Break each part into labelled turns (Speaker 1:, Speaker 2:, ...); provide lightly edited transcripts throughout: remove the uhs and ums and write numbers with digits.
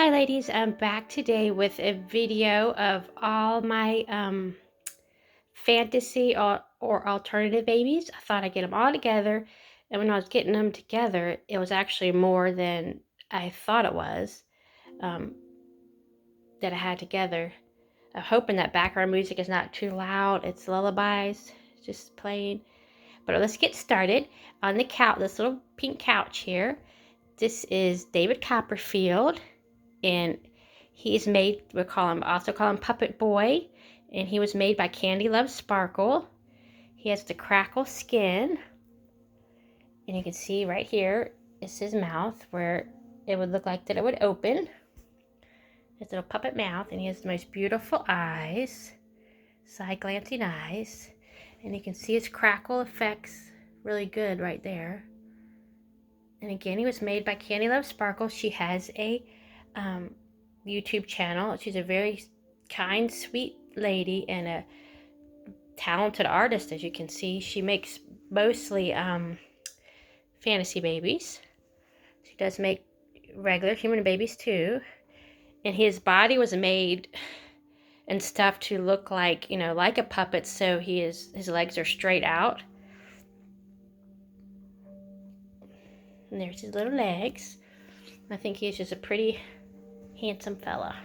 Speaker 1: Hi ladies, I'm back today with a video of all my fantasy or alternative babies. I thought I'd get them all together, and when I was getting them together, it was actually more than I thought it was um, that I had together. I'm hoping that background music is not too loud. It's lullabies just playing. But let's get started. On the couch, this little pink couch here, this is David Copperfield, and he's made, also call him Puppet Boy, and he was made by Candy Love Sparkle. He has the crackle skin, and you can see right here is his mouth where it would look like that it would open. His little puppet mouth, and he has the most beautiful eyes, side glancing eyes, and you can see his crackle effects really good right there. And again, he was made by Candy Love Sparkle. She has a YouTube channel. She's a very kind, sweet lady and a talented artist, as you can see. She makes mostly fantasy babies. She does make regular human babies too. And his body was made and stuff to look like, like a puppet, so his legs are straight out. And there's his little legs. I think he's just a pretty handsome fella.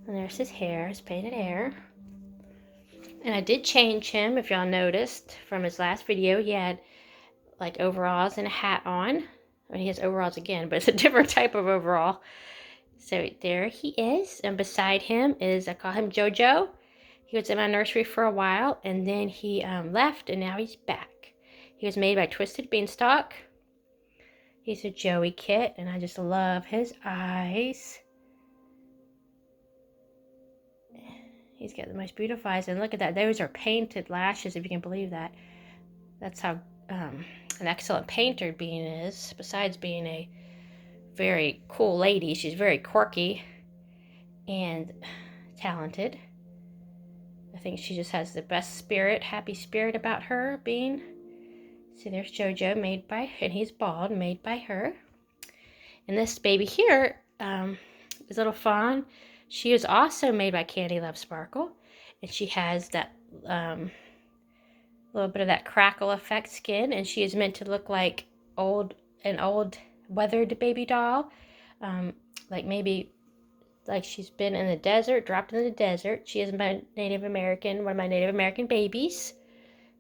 Speaker 1: And there's his hair, his painted hair. And I did change him, if y'all noticed, from his last video. He had like overalls and a hat on. I mean, he has overalls again, but it's a different type of overall. So there he is. And beside him is, I call him Jojo. He was in my nursery for a while, and then he left, and now he's back. He was made by Twisted Beanstalk. He's a Joey kit, and I just love his eyes. He's got the most beautiful eyes, and look at that. Those are painted lashes, if you can believe that. That's how an excellent painter Bean is, besides being a very cool lady. She's very quirky and talented. I think she just has the best spirit, happy spirit about her, Bean. See, there's Jojo, and he's bald, made by her. And this baby here, this little Fawn, she is also made by Candy Love Sparkle. And she has that little bit of that crackle effect skin. And she is meant to look like an old weathered baby doll. Like she's been in the desert, dropped in the desert. She is one of my Native American babies.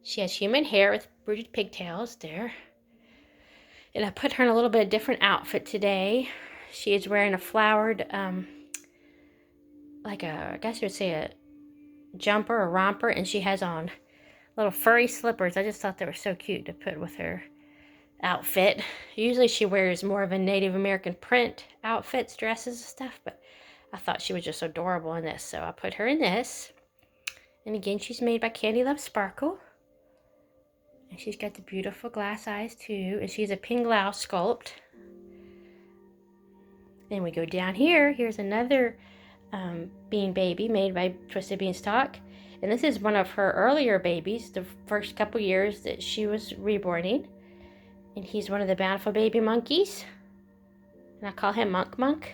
Speaker 1: She has human hair with rooted pigtails there. And I put her in a little bit of different outfit today. She is wearing a flowered, I guess you would say a jumper or romper, and she has on little furry slippers. I just thought they were so cute to put with her outfit. Usually she wears more of a Native American print outfits, dresses and stuff, but I thought she was just adorable in this, so I put her in this. And again, she's made by Candy Love Sparkle. And she's got the beautiful glass eyes too. And she's a Pinglau sculpt. And we go down here. Here's another Bean baby made by Twisted Beanstalk. And this is one of her earlier babies, the first couple years that she was reborning. And he's one of the bountiful baby monkeys. And I call him Monk.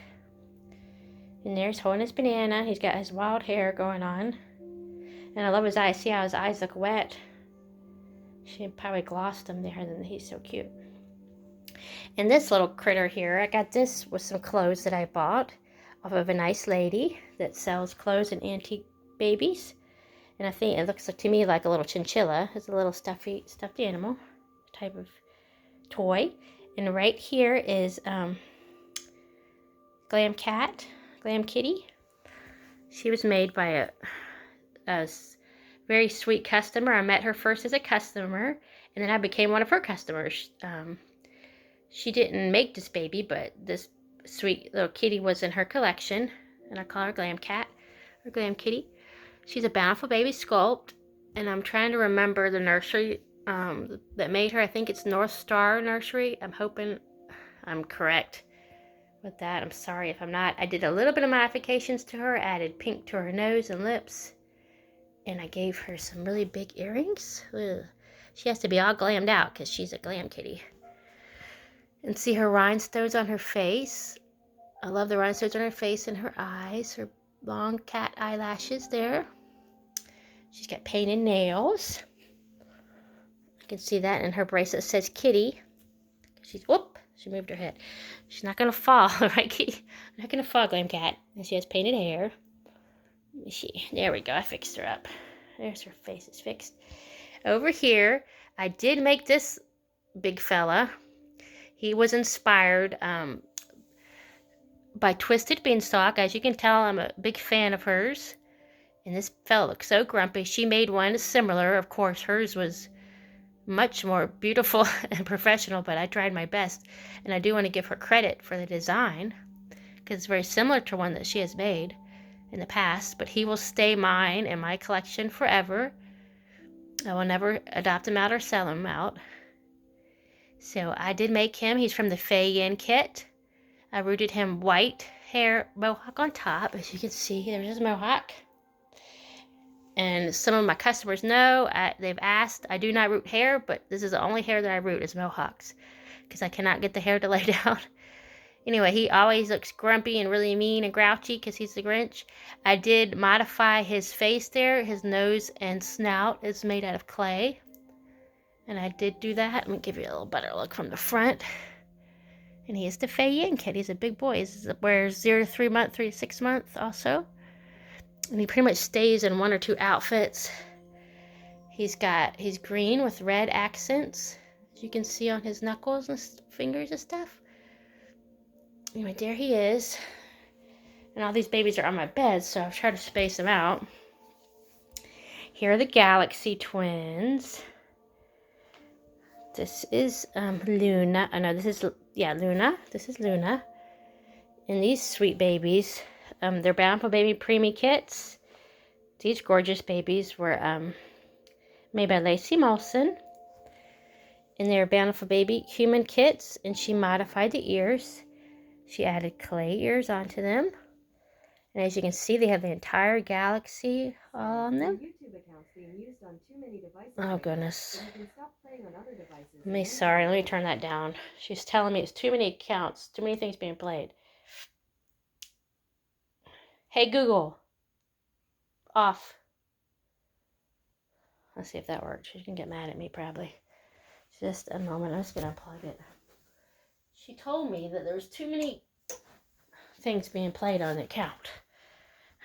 Speaker 1: And there's holding his banana. He's got his wild hair going on. And I love his eyes. See how his eyes look wet? She probably glossed him there, and he's so cute. And this little critter here, I got this with some clothes that I bought off of a nice lady that sells clothes and antique babies. And I think it looks like, to me, like a little chinchilla. It's a little stuffed animal type of toy. And right here is Glam Cat, Glam Kitty. She was made by a very sweet customer. I met her first as a customer, and then I became one of her customers. She didn't make this baby, but this sweet little kitty was in her collection, and I call her Glam Cat, or Glam Kitty. She's a bountiful baby sculpt, and I'm trying to remember the nursery that made her. I think it's North Star Nursery. I'm hoping I'm correct with that. I'm sorry if I'm not. I did a little bit of modifications to her, added pink to her nose and lips. And I gave her some really big earrings. Ugh. She has to be all glammed out because she's a glam kitty. And see her rhinestones on her face. I love the rhinestones on her face and her eyes, her long cat eyelashes there. She's got painted nails. You can see that, and her bracelet says kitty. She moved her head. She's not gonna fall, right, kitty? Not gonna fall, Glam Cat. And she has painted hair. Let me see. There we go. I fixed her up. There's her face. It's fixed. Over here, I did make this big fella. He was inspired by Twisted Beanstalk. As you can tell, I'm a big fan of hers. And this fella looks so grumpy. She made one similar. Of course, hers was much more beautiful and professional, but I tried my best. And I do want to give her credit for the design, because it's very similar to one that she has made in the past. But he will stay mine in my collection forever. I will never adopt him out or sell him out. So I did make him. He's from the Fawn kit. I rooted him white hair mohawk on top. As you can see, there's his mohawk. And some of my customers know, they've asked, I do not root hair, but this is the only hair that I root is mohawks, because I cannot get the hair to lay down. Anyway, he always looks grumpy and really mean and grouchy because he's the Grinch. I did modify his face there. His nose and snout is made out of clay. And I did do that. Let me give you a little better look from the front. And he is the Fawn kid. He's a big boy. He wears 0 to 3 month, 3 to 6 month also. And he pretty much stays in 1 or 2 outfits. He's green with red accents, as you can see on his knuckles and fingers and stuff. Anyway, there he is. And all these babies are on my bed, so I've tried to space them out. Here are the Galaxy twins. This is Luna. Oh no, this is Luna. This is Luna. And these sweet babies, they're Bountiful Baby Preemie kits. These gorgeous babies were made by Lacey Molson. And they're Bountiful Baby human kits, and she modified the ears. She added clay ears onto them. And as you can see, they have the entire galaxy all on them. Oh, goodness. Let me turn that down. She's telling me it's too many accounts, too many things being played. Hey, Google. Off. Let's see if that works. She can get mad at me, probably. Just a moment. I'm just going to unplug it. She told me that there was too many things being played on the account.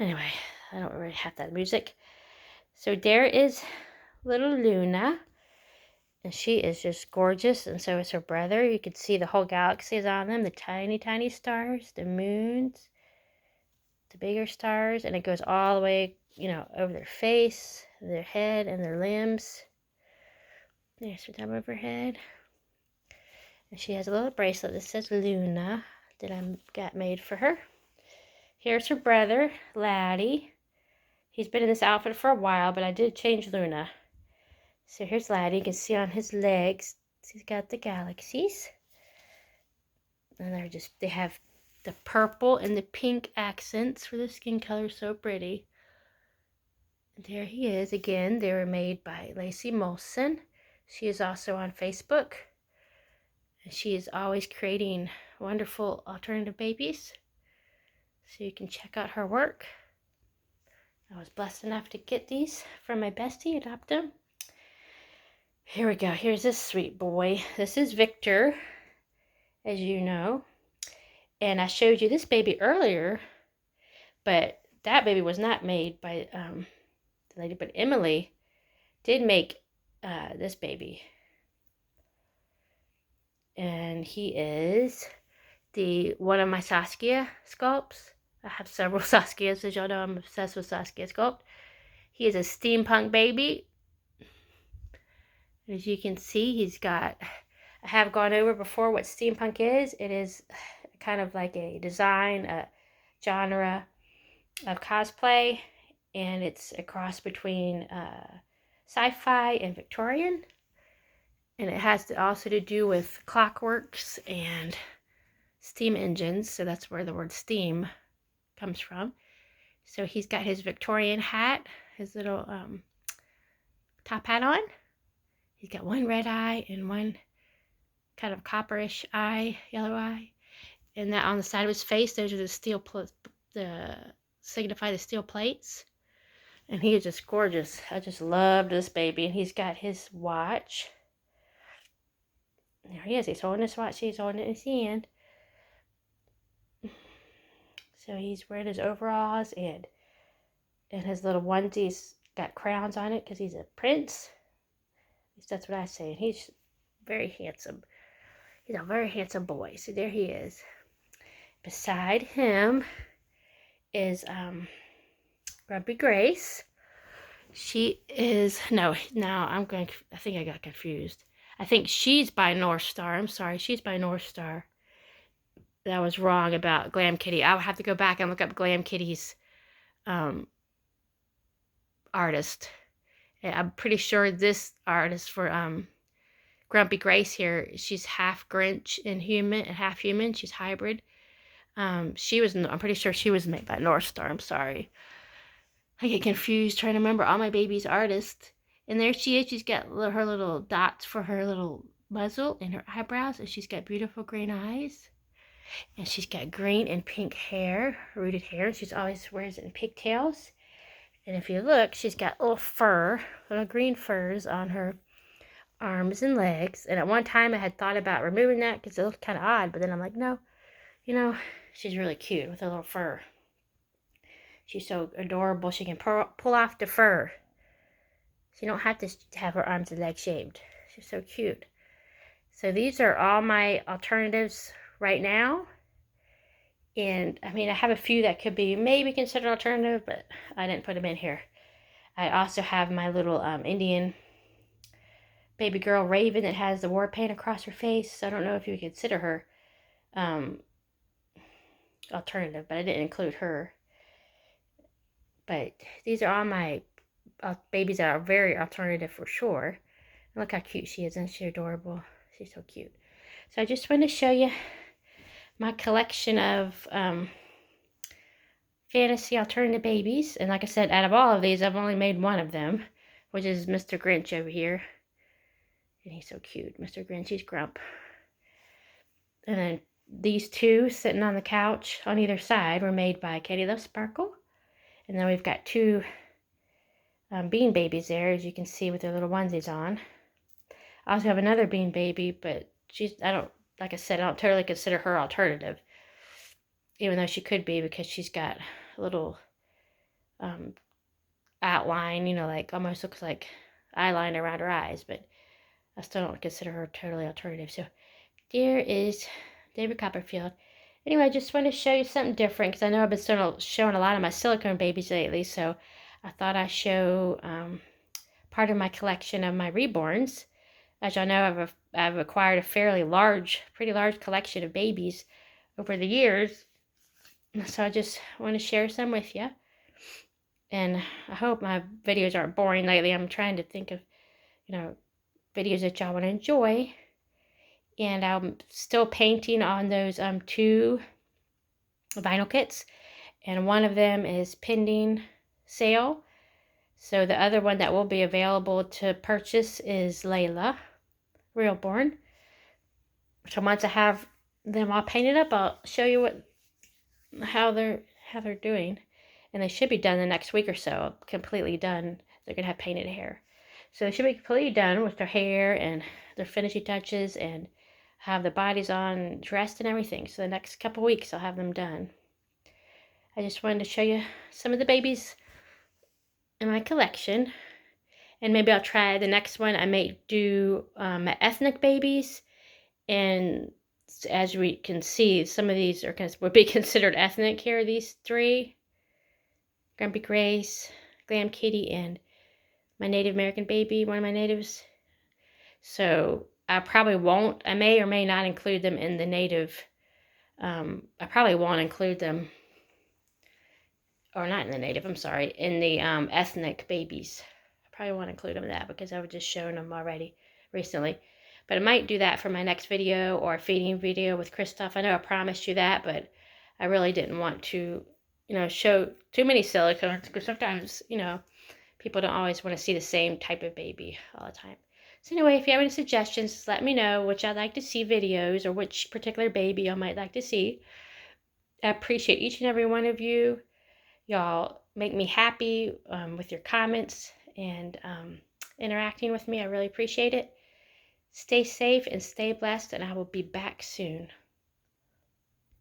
Speaker 1: Anyway, I don't really have that music. So there is little Luna. And she is just gorgeous. And so is her brother. You can see the whole galaxy is on them. The tiny, tiny stars. The moons. The bigger stars. And it goes all the way, over their face, their head, and their limbs. There's her top of her head. And she has a little bracelet that says Luna that I got made for her. Here's her brother, Laddie. He's been in this outfit for a while, but I did change Luna. So here's Laddie. You can see on his legs, he's got the galaxies. And they have the purple and the pink accents for the skin color. So pretty. And there he is again. They were made by Lacey Molson. She is also on Facebook. And she is always creating wonderful alternative babies. So you can check out her work. I was blessed enough to get these from my bestie, adopt them. Here we go. Here's this sweet boy. This is Victor, as you know. And I showed you this baby earlier, but that baby was not made by the lady, but Emily did make this baby. And he is one of my Saskia sculpts. I have several Saskias, as y'all know. I'm obsessed with Saskia sculpt. He is a steampunk baby. As you can see, I have gone over before what steampunk is. It is kind of like a design, a genre of cosplay, and it's a cross between sci-fi and Victorian. And it has also to do with clockworks and steam engines, so that's where the word steam comes from. So he's got his Victorian hat, his little top hat on. He's got one red eye and one kind of copperish eye, yellow eye. And that on the side of his face, those are the signify the steel plates. And he is just gorgeous. I just love this baby. And he's got his watch. There he is. He's holding his watch. He's holding it in his hand. So he's wearing his overalls and his little onesies got crowns on it because he's a prince. At least that's what I say. And he's very handsome. He's a very handsome boy. So there he is. Beside him is Grumpy Grace. She is, no, now I think I got confused. I think she's by North Star. I'm sorry, she's by North Star. That was wrong about Glam Kitty. I'll have to go back and look up Glam Kitty's artist. And I'm pretty sure this artist for Grumpy Grace here, she's half Grinch and half human. She's hybrid. I'm pretty sure she was made by North Star. I'm sorry. I get confused trying to remember all my baby's artists. And there she is. She's got her little dots for her little muzzle and her eyebrows. And she's got beautiful green eyes. And she's got green and pink hair, rooted hair. She's always wears it in pigtails. And if you look, she's got little green furs on her arms and legs. And at one time I had thought about removing that because it looked kind of odd. But then I'm like, no, she's really cute with her little fur. She's so adorable. She can pull off the fur. She don't have to have her arms and legs shaved. She's so cute. So these are all my alternatives right now. And I mean, I have a few that could be maybe considered alternative, but I didn't put them in here. I also have my little Indian baby girl Raven that has the war paint across her face. So I don't know if you would consider her alternative, but I didn't include her. But these are all my babies that are very alternative for sure. And look how cute she is. Isn't she adorable? She's so cute. So I just want to show you my collection of fantasy alternative babies. And like I said, out of all of these, I've only made one of them, which is Mr. Grinch over here. And he's so cute. Mr. Grinch, he's Grump. And then these two sitting on the couch on either side were made by Katie Love Sparkle. And then we've got two bean babies there, as you can see, with their little onesies on. I also have another bean baby, but like I said, I don't totally consider her alternative, even though she could be because she's got a little outline, like almost looks like eyeliner around her eyes, but I still don't consider her totally alternative. So there is David Copperfield. Anyway, I just want to show you something different because I know I've been showing a lot of my silicone babies lately, so I thought I'd show part of my collection of my Reborns. As y'all know, I've acquired a pretty large collection of babies over the years, so I just want to share some with you. And I hope my videos aren't boring lately. I'm trying to think of, videos that y'all want to enjoy. And I'm still painting on those two vinyl kits. And one of them is pending sale. So the other one that will be available to purchase is Layla, Reborn. So once I have them all painted up, I'll show you how they're doing. And they should be done the next week or so, completely done. They're going to have painted hair. So they should be completely done with their hair and their finishing touches and have the bodies on, dressed and everything. So the next couple weeks I'll have them done. I just wanted to show you some of the babies in my collection. And maybe I'll try the next one. I may do my ethnic babies. And as we can see, some of these would be considered ethnic here, these three. Grumpy Grace, Glam Kitty, and my Native American baby, one of my natives. So I probably won't. I may or may not include them in the native. I probably won't include them, or not in the native, I'm sorry, in the ethnic babies. I probably won't include them in that because I've just shown them already recently. But I might do that for my next video or a feeding video with Christoph. I know I promised you that, but I really didn't want to, show too many silicones because sometimes, people don't always want to see the same type of baby all the time. So anyway, if you have any suggestions, let me know which I'd like to see videos or which particular baby I might like to see. I appreciate each and every one of you. Y'all make me happy with your comments and interacting with me. I really appreciate it. Stay safe and stay blessed, and I will be back soon.